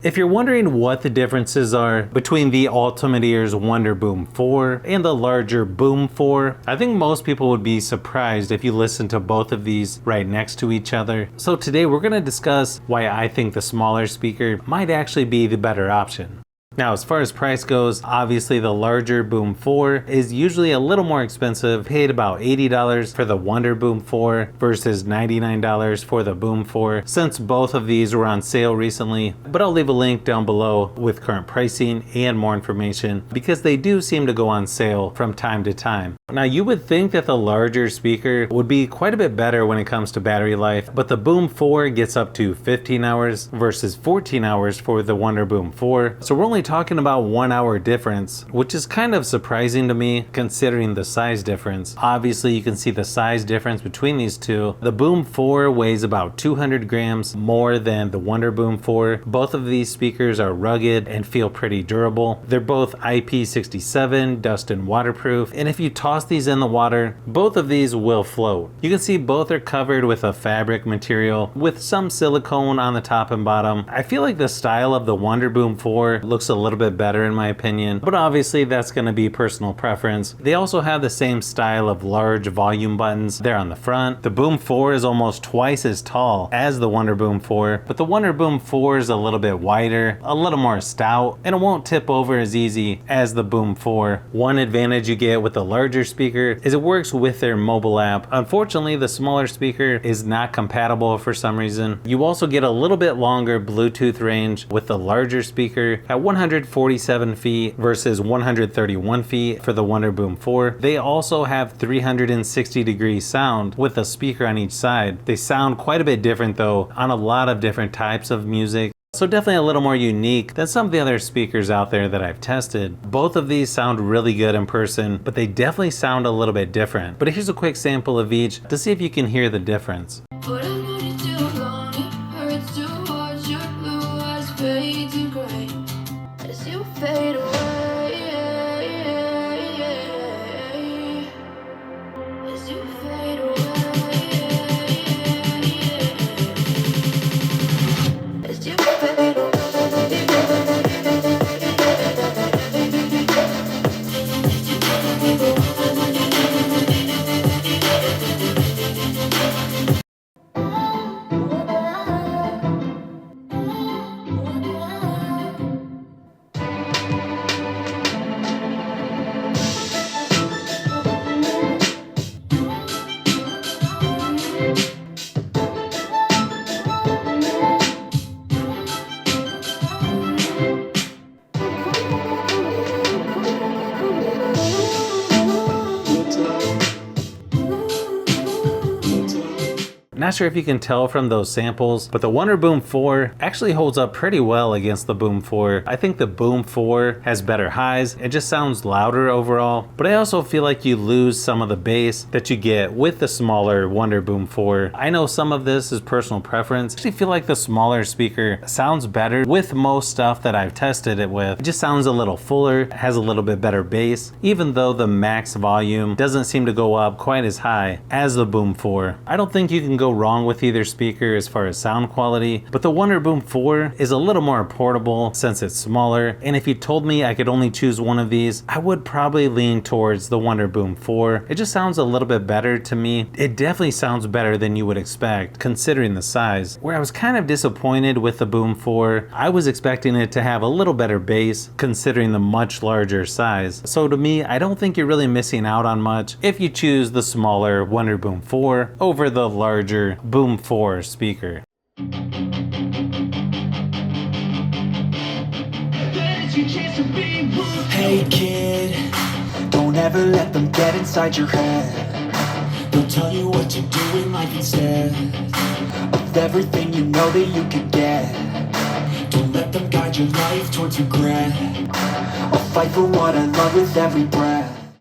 If you're wondering what the differences are between the Ultimate Ears Wonderboom 4 and the larger Boom 4, I think most people would be surprised if you listen to both of these right next to each other. So today we're going to discuss why I think the smaller speaker might actually be the better option. Now, as far as price goes, obviously the larger Boom 4 is usually a little more expensive, paid about $80 for the Wonderboom 4 versus $99 for the Boom 4, since both of these were on sale recently, but I'll leave a link down below with current pricing and more information because they do seem to go on sale from time to time. Now, you would think that the larger speaker would be quite a bit better when it comes to battery life, but the Boom 4 gets up to 15 hours versus 14 hours for the Wonderboom 4, so we're only talking about 1 hour difference, which is kind of surprising to me considering the size difference. Obviously, you can see the size difference between these two. The Boom 4 weighs about 200 grams more than the Wonderboom 4. Both of these speakers are rugged and feel pretty durable. They're both IP67, dust and waterproof, and if you toss these in the water, both of these will float. You can see both are covered with a fabric material with some silicone on the top and bottom. I feel like the style of the Wonderboom 4 looks a little bit better in my opinion, but obviously that's going to be personal preference. They also have the same style of large volume buttons there on the front. The Boom 4 is almost twice as tall as the Wonderboom 4, but the Wonderboom 4 is a little bit wider, a little more stout, and it won't tip over as easy as the Boom 4. One advantage you get with the larger speaker is it works with their mobile app. Unfortunately, the smaller speaker is not compatible for some reason. You also get a little bit longer Bluetooth range with the larger speaker at 147 feet versus 131 feet for the Wonderboom 4. They also have 360-degree sound with a speaker on each side. They sound quite a bit different though on a lot of different types of music. So definitely a little more unique than some of the other speakers out there that I've tested. Both of these sound really good in person, but they definitely sound a little bit different. But here's a quick sample of each to see if you can hear the difference. Fade away, as you fade away, as you fade away. Not sure if you can tell from those samples, but the Wonderboom 4 actually holds up pretty well against the Boom 4. I think the Boom 4 has better highs. It just sounds louder overall, but I also feel like you lose some of the bass that you get with the smaller Wonderboom 4. I know some of this is personal preference. I actually feel like the smaller speaker sounds better with most stuff that I've tested it with. It just sounds a little fuller, has a little bit better bass, even though the max volume doesn't seem to go up quite as high as the Boom 4. I don't think you can go wrong with either speaker as far as sound quality, but the Wonderboom 4 is a little more portable since it's smaller, and if you told me I could only choose one of these, I would probably lean towards the Wonderboom 4. It just sounds a little bit better to me. It definitely sounds better than you would expect considering the size. Where I was kind of disappointed with the Boom 4, I was expecting it to have a little better bass considering the much larger size. So to me, I don't think you're really missing out on much if you choose the smaller Wonderboom 4 over the larger Boom 4 speaker. Hey kid, don't ever let them get inside your head. They'll tell you what to do in life instead of everything you know that you could get. Don't let them guide your life towards regret. I'll fight for what I love with every breath.